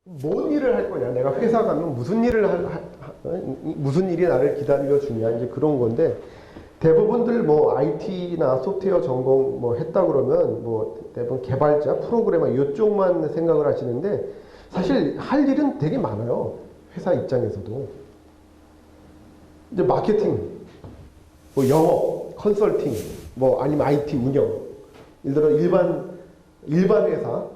뭔 일을 할 거냐? 내가 회사 가면 무슨 일을 무슨 일이 나를 기다려 주냐? 이제 그런 건데, 대부분들 뭐 IT나 소프트웨어 전공 뭐 했다 그러면 뭐 대부분 개발자, 프로그래머 이쪽만 생각을 하시는데, 사실 할 일은 되게 많아요. 회사 입장에서도. 이제 마케팅, 뭐 영업, 컨설팅, 뭐 아니면 IT 운영. 예를 들어 일반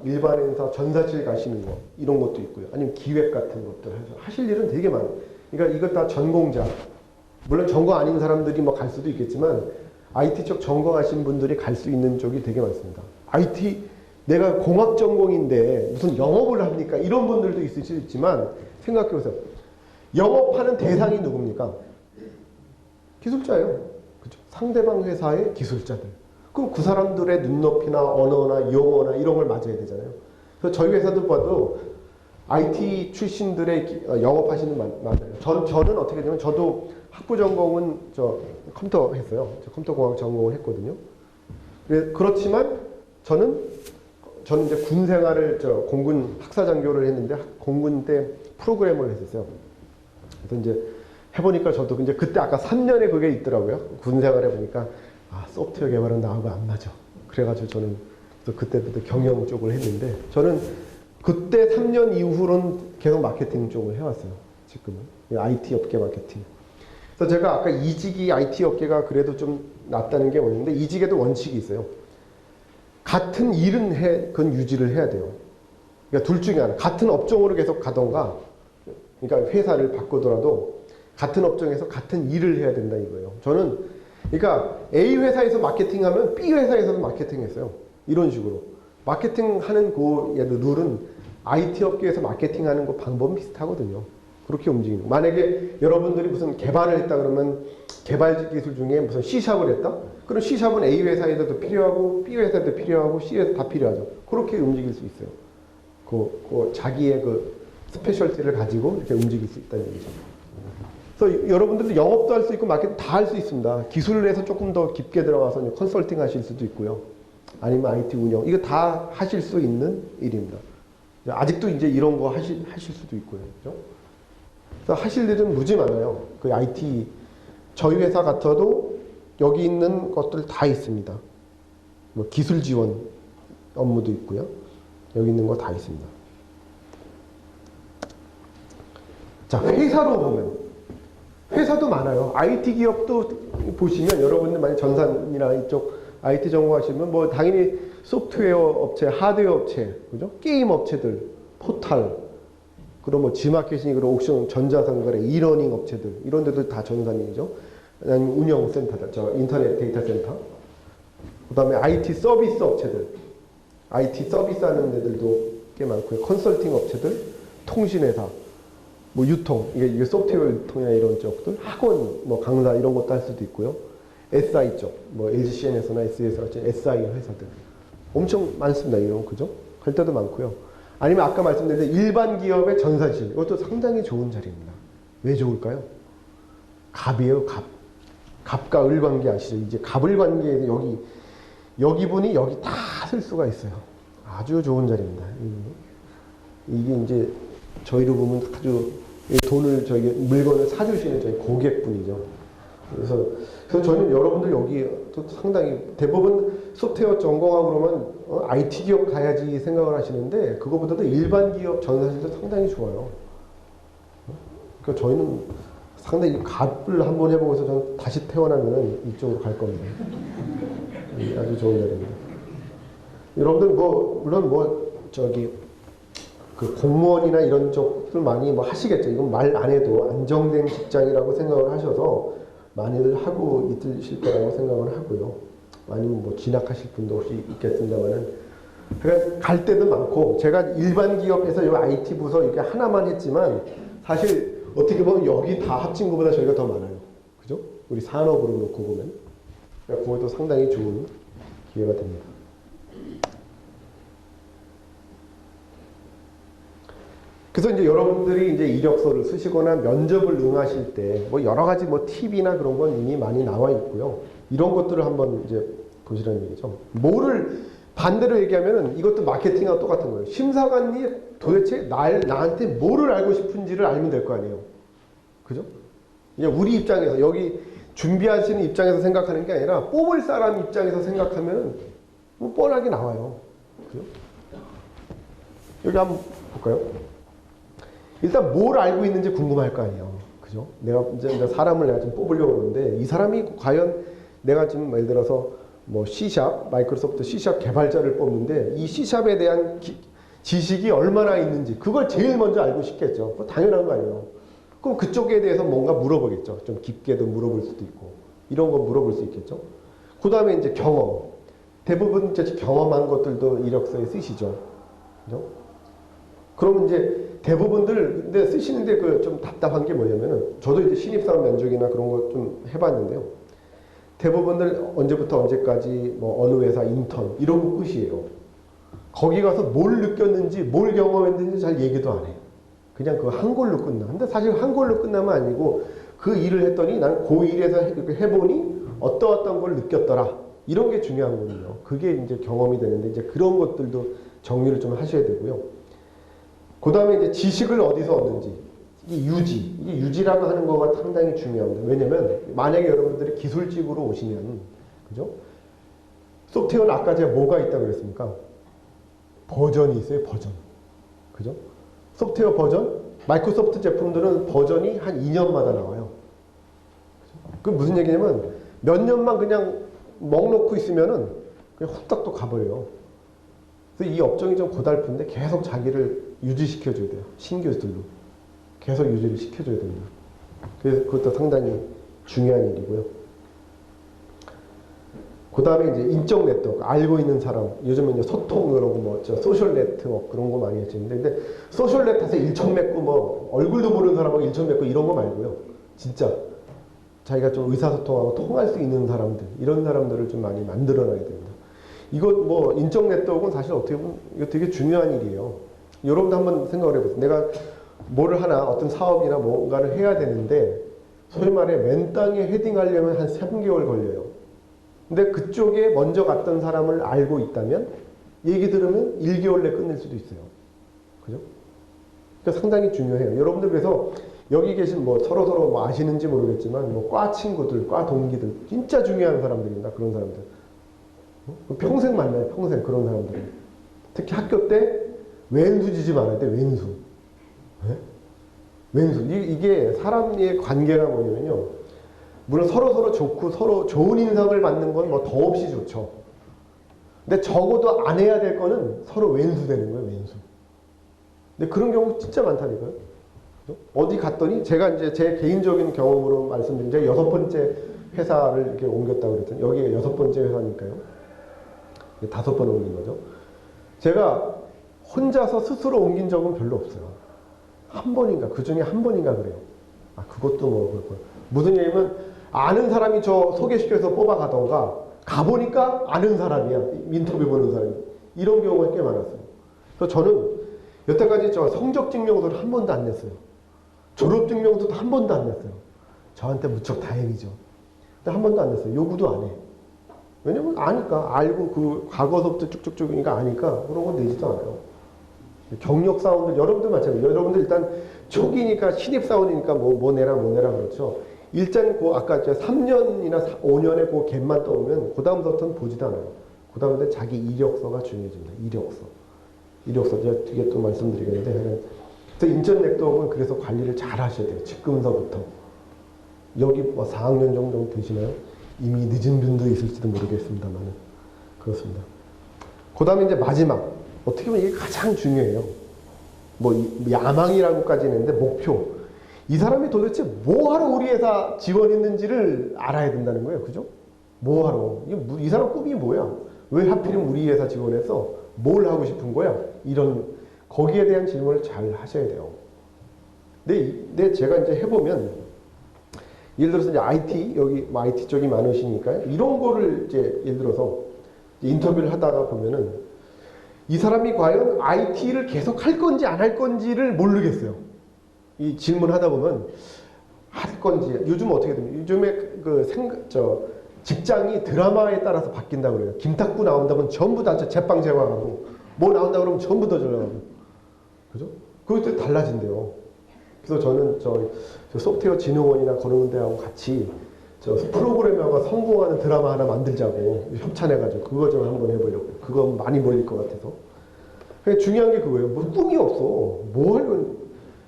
회사 전사실 가시는 거, 이런 것도 있고요. 아니면 기획 같은 것들 하실 일은 되게 많아요. 그러니까 이것 다 전공자. 물론 전공 아닌 사람들이 뭐 갈 수도 있겠지만, IT 쪽 전공하신 분들이 갈 수 있는 쪽이 되게 많습니다. IT, 내가 공학 전공인데 무슨 영업을 합니까? 이런 분들도 있을 수 있지만, 생각해보세요. 영업하는 대상이 누굽니까? 기술자예요. 그죠? 상대방 회사의 기술자들. 그럼 그 사람들의 눈높이나 언어나 용어나 이런 걸 맞아야 되잖아요. 그래서 저희 회사도 봐도 IT 출신들의 영업하시는 많아요. 저는 어떻게 되냐면, 저도 학부 전공은 컴퓨터 했어요. 저 컴퓨터공학 전공을 했거든요. 그렇지만 저는 이제 군 생활을 공군 학사장교를 했는데, 공군 때 프로그래머를 했었어요. 그래서 이제 해보니까 저도 이제 그때 아까 3년에 그게 있더라고요. 군 생활 해보니까 소프트웨어 개발은 나하고 안 맞아. 그래가지고 저는 그때부터 경영 쪽을 했는데, 저는 그때 3년 이후로는 계속 마케팅 쪽을 해왔어요. 지금은 IT 업계 마케팅. 그래서 제가 아까 이직이 IT 업계가 그래도 좀 낫다는 게 뭐였는데, 이직에도 원칙이 있어요. 같은 일은 그건 유지를 해야 돼요. 그러니까 둘 중에 하나. 같은 업종으로 계속 가던가, 그러니까 회사를 바꾸더라도 같은 업종에서 같은 일을 해야 된다 이거예요. 저는 그러니까 A 회사에서 마케팅하면 B 회사에서도 마케팅했어요. 이런 식으로. 마케팅하는 그 룰은 IT 업계에서 마케팅하는 그 방법은 비슷하거든요. 그렇게 움직이는. 만약에 여러분들이 무슨 개발을 했다 그러면, 개발 기술 중에 무슨 C샵을 했다? 그럼 C샵은 A 회사에서도 필요하고 B 회사에도 필요하고 C 회사도 다 필요하죠. 그렇게 움직일 수 있어요. 자기의 스페셜티를 가지고 이렇게 움직일 수 있다는 얘기죠. 그래서 여러분들도 영업도 할 수 있고 마케팅 다 할 수 있습니다. 기술을 해서 조금 더 깊게 들어가서 컨설팅 하실 수도 있고요. 아니면 IT 운영. 이거 다 하실 수 있는 일입니다. 아직도 이제 이런 거 하실 수도 있고요. 그죠? 그래서 하실 일은 무지 많아요. 그 IT, 저희 회사 같아도 여기 있는 것들 다 있습니다. 뭐 기술 지원 업무도 있고요. 여기 있는 거 다 있습니다. 자, 회사로 보면. 회사도 많아요. IT 기업도 보시면, 여러분들 만약 전산이나 이쪽 IT 전공하시면 뭐 당연히 소프트웨어 업체, 하드웨어 업체, 그죠? 게임 업체들, 포탈, 그리고 뭐 지마켓이니, 그리고 옥션, 전자상거래, 이러닝 업체들, 이런 데도 다 전산이죠. 아니면 운영센터들, 인터넷 데이터 센터. 그 다음에 IT 서비스 업체들, IT 서비스 하는 데들도 꽤 많고요. 컨설팅 업체들, 통신회사, 뭐 유통, 이게 소프트웨어 유통이나 이런 쪽들, 학원, 뭐 강사 이런 것도 할 수도 있고요. SI 쪽, 뭐 LGCN에서나 SES 같은 SI 회사들 엄청 많습니다. 이런 그죠? 할 때도 많고요. 아니면 아까 말씀드린 일반 기업의 전산실, 이것도 상당히 좋은 자리입니다. 왜 좋을까요? 갑이에요, 갑. 갑과 을 관계 아시죠? 이제 갑을 관계에서 여기 분이 여기 다 쓸 수가 있어요. 아주 좋은 자리입니다. 이게 이제 저희로 보면 아주 물건을 사주시는 저희 고객분이죠. 그래서 저는 여러분들 여기 또 상당히 대부분 소프트웨어 전공하고 그러면 IT 기업 가야지 생각을 하시는데, 그거보다도 일반 기업 전사실도 상당히 좋아요. 그러니까 저희는 상당히 갑을 한번 해보고서 저는 다시 태어나면 이쪽으로 갈 겁니다. 아주 좋은 자리입니다. 여러분들 물론 그 공무원이나 이런 쪽들 많이 뭐 하시겠죠. 이건 말 안 해도 안정된 직장이라고 생각을 하셔서 많이들 하고 있으실 거라고 생각을 하고요. 아니면 뭐 진학하실 분도 혹시 있겠습니다만은, 그러니까 갈 때도 많고, 제가 일반 기업에서 이 IT 부서 이렇게 하나만 했지만, 사실 어떻게 보면 여기 다 합친 것보다 저희가 더 많아요. 그죠? 우리 산업으로 놓고 보면. 그러니까 그것도 상당히 좋은 기회가 됩니다. 그래서 이제 여러분들이 이제 이력서를 쓰시거나 면접을 응하실 때 뭐 여러 가지 뭐 팁이나 그런 건 이미 많이 나와 있고요. 이런 것들을 한번 이제 보시라는 얘기죠. 뭐를 반대로 얘기하면은 이것도 마케팅하고 똑같은 거예요. 심사관이 도대체 나한테 뭐를 알고 싶은지를 알면 될 거 아니에요. 그죠? 그냥 우리 입장에서 여기 준비하시는 입장에서 생각하는 게 아니라 뽑을 사람 입장에서 생각하면 뭐 뻔하게 나와요. 그죠? 여기 한번 볼까요? 일단 뭘 알고 있는지 궁금할 거 아니에요. 그죠? 내가 이제 사람을 내가 좀 뽑으려고 하는데 이 사람이 과연 내가 지금 예를 들어서 뭐 C샵, 마이크로소프트 C샵 개발자를 뽑는데 이 C샵에 대한 지식이 얼마나 있는지 그걸 제일 먼저 알고 싶겠죠. 그거 당연한 거 아니에요. 그럼 그쪽에 대해서 뭔가 물어보겠죠. 좀 깊게도 물어볼 수도 있고 이런 거 물어볼 수 있겠죠. 그 다음에 이제 경험. 대부분 이제 경험한 것들도 이력서에 쓰시죠. 그죠? 그럼 이제 대부분들 근데 쓰시는데 그 좀 답답한 게 뭐냐면은 저도 이제 신입사원 면접이나 그런 거 좀 해봤는데요. 대부분들 언제부터 언제까지 뭐 어느 회사 인턴 이런 거 끝이에요. 거기 가서 뭘 느꼈는지 뭘 경험했는지 잘 얘기도 안 해요. 그냥 그 한 걸로 끝나. 근데 사실 한 걸로 끝나면 아니고 그 일을 했더니 난 그 일에서 해보니 어떤 걸 느꼈더라. 이런 게 중요한 거거든요. 그게 이제 경험이 되는데 이제 그런 것들도 정리를 좀 하셔야 되고요. 그 다음에 이제 지식을 어디서 얻는지. 이게 유지라고 하는 거가 상당히 중요합니다. 왜냐면 만약에 여러분들이 기술직으로 오시면, 그죠? 소프트웨어는 아까 제가 뭐가 있다고 그랬습니까? 버전이 있어요, 버전. 그죠? 소프트웨어 버전? 마이크로소프트 제품들은 버전이 한 2년마다 나와요. 그 무슨 얘기냐면 몇 년만 그냥 먹 놓고 있으면은 그냥 후딱 또 가버려요. 그래서 이 업종이 좀 고달픈데 계속 자기를 유지시켜줘야 돼요. 신규들로. 계속 유지를 시켜줘야 됩니다. 그래서 그것도 상당히 중요한 일이고요. 그 다음에 이제 인적 네트워크, 알고 있는 사람. 요즘은 이제 소통 그런 거 뭐, 소셜 네트워크 그런 거 많이 하시는데, 근데 소셜 네트워크에서 일정 맺고 뭐, 얼굴도 모르는 사람하고 일정 맺고 이런 거 말고요. 진짜 자기가 좀 의사소통하고 통할 수 있는 사람들, 이런 사람들을 좀 많이 만들어놔야 됩니다. 이거 뭐, 인적 네트워크는 사실 어떻게 보면 이거 되게 중요한 일이에요. 여러분도 한번 생각을 해보세요. 내가 뭐를 하나, 어떤 사업이나 뭔가를 해야 되는데, 소위 말해 맨 땅에 헤딩하려면 한 3개월 걸려요. 근데 그쪽에 먼저 갔던 사람을 알고 있다면 얘기 들으면 1개월 내에 끝낼 수도 있어요. 그죠? 그러니까 상당히 중요해요. 여러분들 그래서 여기 계신 뭐 서로서로 뭐 아시는지 모르겠지만 뭐 과 친구들, 과 동기들 진짜 중요한 사람들입니다. 그런 사람들. 평생 만나요. 평생 그런 사람들. 특히 학교 때 왼수 지지 말아야 돼. 왼수. 네? 왼수. 이게 사람의 관계가 뭐냐면요. 물론 서로 좋고 서로 좋은 인상을 받는 건 뭐 더없이 좋죠. 근데 적어도 안 해야 될 거는 서로 왼수되는 거예요, 왼수. 근데 그런 경우 진짜 많다니까요. 어디 갔더니 제가 이제 제 개인적인 경험으로 말씀드린 제가 6번째 회사를 이렇게 옮겼다고 그랬더니 여기가 6번째 회사니까요. 5번 옮긴 거죠. 제가 혼자서 스스로 옮긴 적은 별로 없어요. 한 번인가, 그 중에 한 번인가 그래요. 아, 그것도 뭐, 그렇고. 무슨 얘기냐면, 아는 사람이 저 소개시켜서 뽑아가던가, 가보니까 아는 사람이야. 인터뷰 보는 사람이. 이런 경우가 꽤 많았어요. 그래서 저는 여태까지 저 성적 증명서를 한 번도 안 냈어요. 졸업 증명서도 한 번도 안 냈어요. 저한테 무척 다행이죠. 근데 한 번도 안 냈어요. 요구도 안 해. 왜냐면 아니까. 알고 그 과거서부터 쭉쭉쭉이니까 아니까 그런 건 내지도 않아요. 경력 사원들, 여러분들 마찬가지예요. 여러분들 일단 초기니까 신입사원이니까 뭐 내라 그렇죠. 일단 그 아까 3년이나 5년의 그 갭만 떠오면 그 다음부터는 보지도 않아요. 그 다음부터 자기 이력서가 중요해집니다. 이력서 제가 뒤에 또 말씀드리겠는데 그래서 인적 네트워크는 그래서 관리를 잘 하셔야 돼요. 지금서부터. 여기 뭐 4학년 정도 되시나요? 이미 늦은 분도 있을지도 모르겠습니다만 그렇습니다. 그 다음에 이제 마지막 어떻게 보면 이게 가장 중요해요. 뭐 야망이라고까지 했는데 목표. 이 사람이 도대체 뭐하러 우리 회사 지원했는지를 알아야 된다는 거예요. 그죠? 뭐하러. 이 사람 꿈이 뭐야? 왜 하필이면 우리 회사 지원해서 뭘 하고 싶은 거야? 이런 거기에 대한 질문을 잘 하셔야 돼요. 근데 제가 이제 해보면 예를 들어서 이제 IT 여기 뭐 IT 쪽이 많으시니까 이런 거를 이제 예를 들어서 인터뷰를 하다가 보면은 이 사람이 과연 IT를 계속 할 건지 안 할 건지를 모르겠어요. 이 질문하다 보면 할 건지 요즘 어떻게 됩니까? 요즘에 직장이 드라마에 따라서 바뀐다고 그래요. 김탁구 나온다면 전부 다 제빵 제왕하고 뭐 나온다 그러면 전부 다 전략하고 그죠? 그것도 달라진대요. 그래서 저는 저 소프트웨어 진흥원이나 그런 데하고 같이 저 프로그래머가 성공하는 드라마 하나 만들자고 협찬해가지고 그거 좀 한번 해보려고. 그거 많이 몰릴 것 같아서. 근데 중요한 게 그거예요. 뭐 꿈이 없어. 뭐 하려고.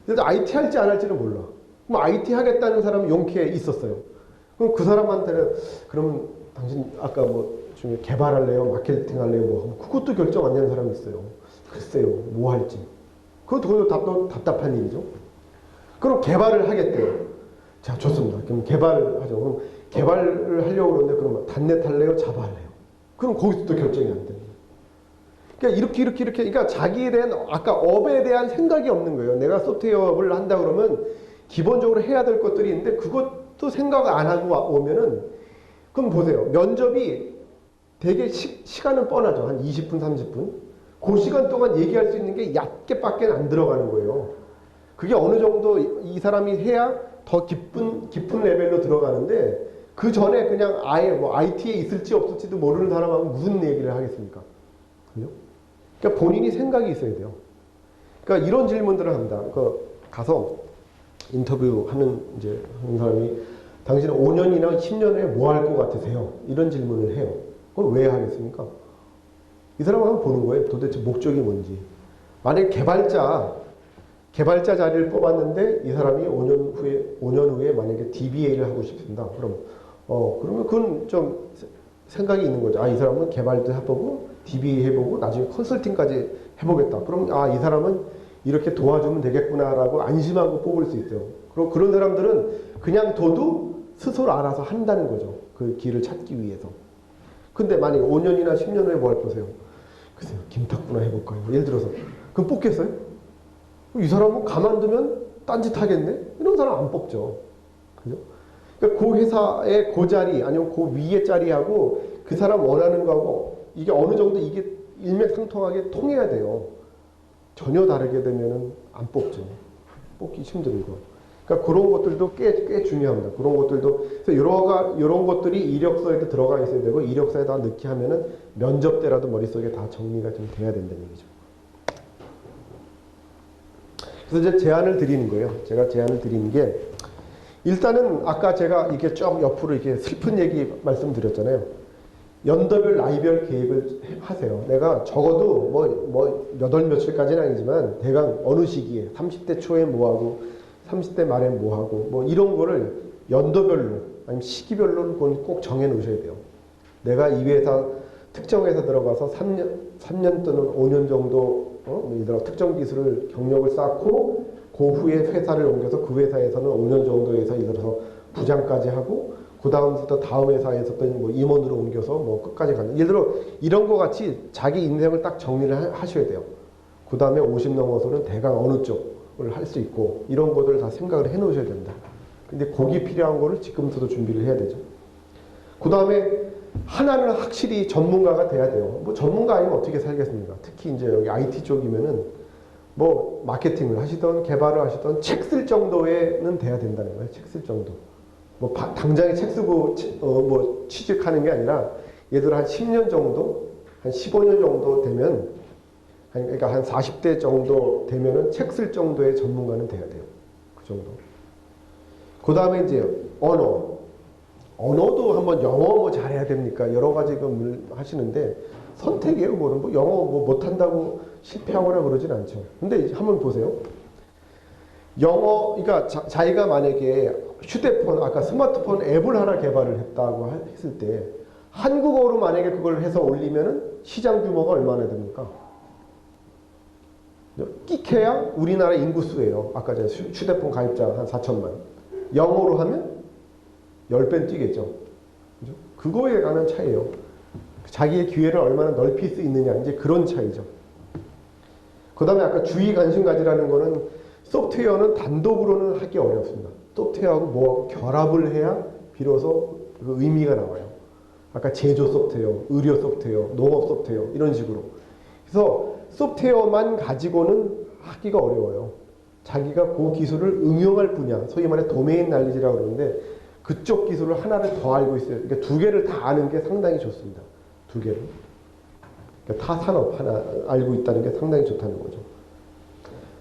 그래서 IT 할지 안 할지는 몰라. 그럼 IT 하겠다는 사람이 용케 있었어요. 그럼 그 사람한테는 그럼 당신 아까 뭐 중에 개발할래요? 마케팅 할래요? 뭐 그것도 결정 안 되는 사람이 있어요. 글쎄요. 뭐 할지. 그것도 답답한 일이죠. 그럼 개발을 하겠대요. 자, 좋습니다. 그럼 개발을 하죠. 그럼 개발을 하려고 그러는데 그러면 단넷 할래요? 자바 할래요? 그럼 거기서도 결정이 안 돼요. 그러니까 이렇게 그러니까 자기에 대한 아까 업에 대한 생각이 없는 거예요. 내가 소프트웨어를 한다 그러면 기본적으로 해야 될 것들이 있는데 그것도 생각 안 하고 오면은 그럼 보세요. 면접이 되게 시간은 뻔하죠. 한 20분, 30분. 그 시간 동안 얘기할 수 있는 게 얕게밖에 안 들어가는 거예요. 그게 어느 정도 이 사람이 해야 더 깊은 레벨로 들어가는데 그 전에 그냥 아예 뭐 IT에 있을지 없을지도 모르는 사람하고 무슨 얘기를 하겠습니까? 그죠? 그러니까 본인이 생각이 있어야 돼요. 그러니까 이런 질문들을 합니다. 가서 인터뷰하는 이제 한 사람이 당신은 5년이나 10년 후에 뭐 할 것 같으세요? 이런 질문을 해요. 그걸 왜 하겠습니까? 이 사람을 한번 보는 거예요. 도대체 목적이 뭔지. 만약에 개발자 자리를 뽑았는데 이 사람이 5년 후에 만약에 DBA를 하고 싶습니다. 그러면 그건 좀 생각이 있는 거죠. 이 사람은 개발도 해보고 DBA 해보고 나중에 컨설팅까지 해보겠다. 그럼 이 사람은 이렇게 도와주면 되겠구나라고 안심하고 뽑을 수 있어요. 그럼 그런 사람들은 그냥 둬도 스스로 알아서 한다는 거죠. 그 길을 찾기 위해서. 근데 만약에 5년이나 10년 후에 뭐 할 거세요? 글쎄요, 김탁구나 해볼까요? 예를 들어서. 그럼 뽑겠어요? 이 사람은 가만두면 딴짓 하겠네? 이런 사람 안 뽑죠. 그죠? 그러니까 그 회사의 그 자리, 아니면 그 위의 자리하고 그 사람 원하는 거하고 이게 어느 정도 이게 일맥상통하게 통해야 돼요. 전혀 다르게 되면은 안 뽑죠. 뽑기 힘든 거. 그러니까 그런 것들도 꽤 중요합니다. 그런 것들도. 그래서 이런 것들이 이력서에도 들어가 있어야 되고, 이력서에 다 넣기 하면은 면접 때라도 머릿속에 다 정리가 좀 돼야 된다는 얘기죠. 그래서 이제 제안을 드리는 거예요. 제가 제안을 드리는 게, 일단은 아까 제가 이렇게 쭉 옆으로 이렇게 슬픈 얘기 말씀드렸잖아요. 연도별 나이별 계획을 하세요. 내가 적어도 몇 월 며칠까지는 아니지만 대강 어느 시기에 30대 초에 뭐하고 30대 말에 뭐하고 뭐 이런 거를 연도별로 아니면 시기별로 꼭 정해 놓으셔야 돼요. 내가 이 회사 특정 회사 들어가서 3년 또는 5년 정도 예를 들어 특정 기술을 경력을 쌓고 그 후에 회사를 옮겨서 그 회사에서는 5년 정도에서 예를 들어서 부장까지 하고 그 다음부터 다음 회사에서 또 뭐 임원으로 옮겨서 뭐 끝까지 가는. 예를 들어 이런 거 같이 자기 인생을 딱 정리를 하셔야 돼요. 그 다음에 50 넘어서는 대강 어느 쪽을 할 수 있고 이런 것들을 다 생각을 해 놓으셔야 된다. 근데 거기 필요한 거를 지금부터 준비를 해야 되죠. 그 다음에 하나는 확실히 전문가가 돼야 돼요. 뭐 전문가 아니면 어떻게 살겠습니까? 특히 이제 여기 IT 쪽이면은 뭐 마케팅을 하시던 개발을 하시던 책 쓸 정도에는 돼야 된다는 거예요. 책 쓸 정도. 뭐 당장에 책 쓰고 뭐 취직하는 게 아니라 예를 들어 한 10년 정도, 한 15년 정도 되면 그러니까 한 40대 정도 되면은 책 쓸 정도의 전문가는 돼야 돼요. 그 정도. 그 다음에 이제 언어도 한번 영어 뭐 잘해야 됩니까? 여러 가지 하시는데 선택이에요. 뭐 영어 뭐 못한다고 실패하거나 그러진 않죠. 근데 한번 보세요. 그러니까 자기가 만약에 휴대폰, 아까 스마트폰 앱을 하나 개발을 했다고 했을 때 한국어로 만약에 그걸 해서 올리면은 시장 규모가 얼마나 됩니까? 끼케야 우리나라 인구수예요. 아까 제가 휴대폰 가입자 한 4천만. 영어로 하면 10배는 뛰겠죠. 그죠? 그거에 관한 차이예요. 자기의 기회를 얼마나 넓힐 수 있느냐, 이제 그런 차이죠. 그 다음에 아까 주의 관심 가지라는 거는 소프트웨어는 단독으로는 하기 어렵습니다. 소프트웨어하고 뭐하고 결합을 해야 비로소 그 의미가 나와요. 아까 제조 소프트웨어, 의료 소프트웨어, 농업 소프트웨어 이런 식으로. 그래서 소프트웨어만 가지고는 하기가 어려워요. 자기가 그 기술을 응용할 분야, 소위 말해 도메인 날리지라고 그러는데 그쪽 기술을 하나를 더 알고 있어요. 그러니까 두 개를 다 아는 게 상당히 좋습니다. 두 개를. 그러니까 타 산업 하나 알고 있다는 게 상당히 좋다는 거죠.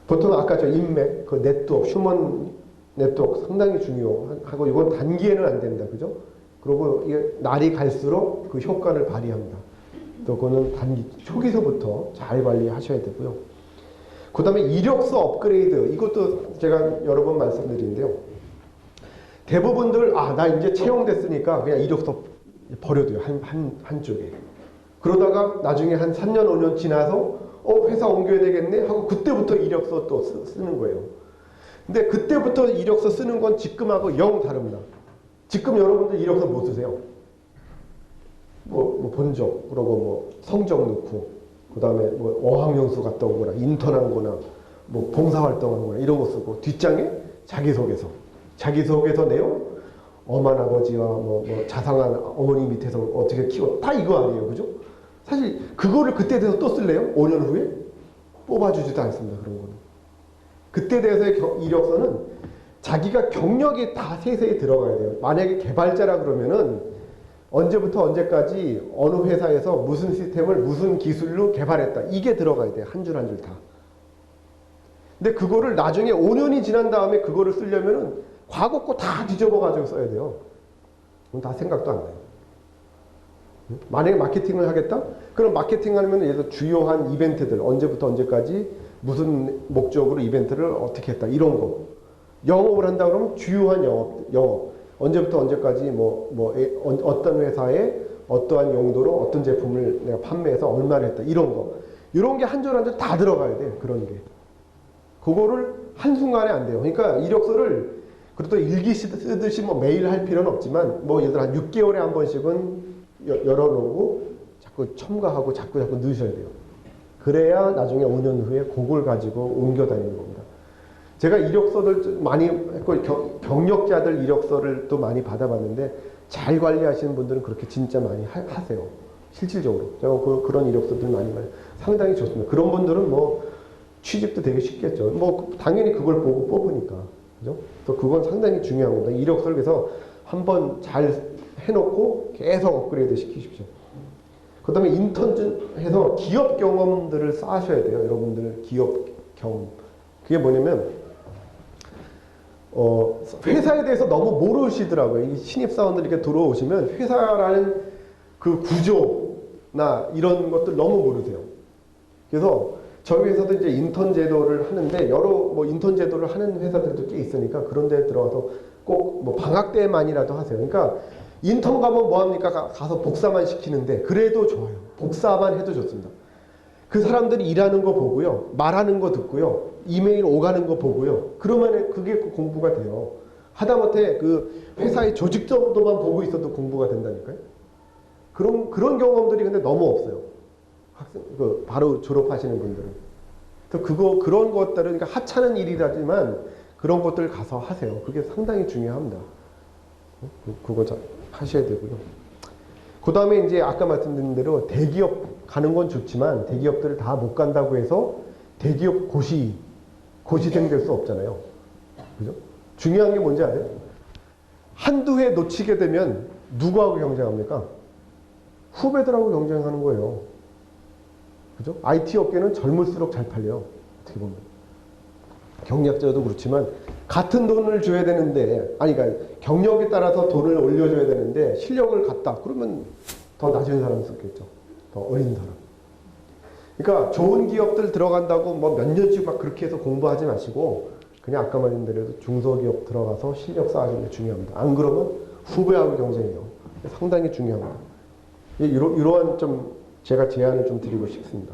보통 아까 저 인맥, 그 네트워크, 휴먼 네트워크 상당히 중요하고 이건 단기에는 안 된다. 그죠? 그리고 이게 날이 갈수록 그 효과를 발휘합니다. 또 그거는 단기, 초기서부터 잘 관리하셔야 되고요. 그 다음에 이력서 업그레이드. 이것도 제가 여러 번 말씀드리는데요. 대부분들, 나 이제 채용됐으니까 그냥 이력서 버려둬요. 한쪽에. 그러다가 나중에 한 3년, 5년 지나서 회사 옮겨야 되겠네? 하고 그때부터 이력서 또 쓰는 거예요. 근데 그때부터 이력서 쓰는 건 지금하고 영 다릅니다. 지금 여러분들 이력서 뭐 쓰세요? 본적, 그러고 성적 넣고, 그 다음에 어학연수 갔다 오거나, 인턴한 거나, 봉사활동한 거나, 이런 거 쓰고, 뒷장에 자기소개서. 자기소개서 내용, 엄한 아버지와 자상한 어머니 밑에서 어떻게 키워, 다 이거 아니에요. 그죠? 사실, 그거를 그때 돼서 또 쓸래요? 5년 후에? 뽑아주지도 않습니다. 그런 거는. 그때 대해서의 이력서는 자기가 경력이 다 세세히 들어가야 돼요. 만약에 개발자라 그러면은 언제부터 언제까지 어느 회사에서 무슨 시스템을 무슨 기술로 개발했다. 이게 들어가야 돼요. 한 줄 한 줄 다. 근데 그거를 나중에 5년이 지난 다음에 그거를 쓰려면은 과거 거 다 뒤집어가지고 써야 돼요. 그럼 다 생각도 안 나요. 만약에 마케팅을 하겠다? 그럼 마케팅 하면 예를 들어 주요한 이벤트들, 언제부터 언제까지 무슨 목적으로 이벤트를 어떻게 했다. 이런 거. 영업을 한다 그러면 주요한 영업. 언제부터 언제까지 어떤 회사에 어떠한 용도로 어떤 제품을 내가 판매해서 얼마를 했다. 이런 거. 이런 게 한 줄 한 줄 다 들어가야 돼요. 그런 게. 그거를 한순간에 안 돼요. 그러니까 이력서를 그래도 일기 쓰듯이 매일 할 필요는 없지만 예를 들어 한 6개월에 한 번씩은 열어놓고 자꾸 첨가하고 자꾸 넣으셔야 돼요. 그래야 나중에 5년 후에 그걸 가지고 옮겨 다니는 겁니다. 제가 이력서를 많이 했고 경력자들 이력서를 또 많이 받아봤는데 잘 관리하시는 분들은 그렇게 진짜 많이 하세요. 실질적으로. 제가 그런 이력서들 많이 상당히 좋습니다. 그런 분들은 취직도 되게 쉽겠죠. 당연히 그걸 보고 뽑으니까. 그죠? 또 그건 상당히 중요한 겁니다. 이력서를 그래서 한번 잘 해놓고 계속 업그레이드 시키십시오. 그 다음에 인턴해서 기업 경험들을 쌓으셔야 돼요. 여러분들 기업 경험. 그게 뭐냐면 회사에 대해서 너무 모르시더라고요. 이 신입사원들 이렇게 들어오시면 회사라는 그 구조나 이런 것들 너무 모르세요. 그래서 저희 회사도 이제 인턴 제도를 하는데 여러 인턴 제도를 하는 회사들도 꽤 있으니까 그런 데 들어가서 꼭 방학 때만이라도 하세요. 그러니까 인턴 가면 뭐합니까? 가서 복사만 시키는데 그래도 좋아요. 복사만 해도 좋습니다. 그 사람들이 일하는 거 보고요. 말하는 거 듣고요. 이메일 오가는 거 보고요. 그러면 그게 공부가 돼요. 하다못해 그 회사의 조직 정도만 보고 있어도 공부가 된다니까요. 그런 경험들이 근데 너무 없어요. 바로 졸업하시는 분들은. 또 그런 것들은 그러니까 하찮은 일이라지만 그런 것들 가서 하세요. 그게 상당히 중요합니다. 그거 하셔야 되고요. 그 다음에 이제 아까 말씀드린 대로 대기업 가는 건 좋지만 대기업들을 다 못 간다고 해서 대기업 고시생 될 수 없잖아요. 그죠? 중요한 게 뭔지 아세요? 한두 해 놓치게 되면 누구하고 경쟁합니까? 후배들하고 경쟁하는 거예요. 그죠? IT 업계는 젊을수록 잘 팔려요. 어떻게 보면. 경력자도 그렇지만 같은 돈을 줘야 되는데 그러니까 경력에 따라서 돈을 올려줘야 되는데 실력을 갖다 그러면 더 낮은 사람 썼겠죠. 더 어린 사람. 그러니까 좋은 기업들 들어간다고 몇 년씩 막 그렇게 해서 공부하지 마시고 그냥 아까 말씀드린 중소기업 들어가서 실력 쌓아주는 게 중요합니다. 안 그러면 후배하고 경쟁해요. 상당히 중요합니다. 이러한 좀 제가 제안을 좀 드리고 싶습니다.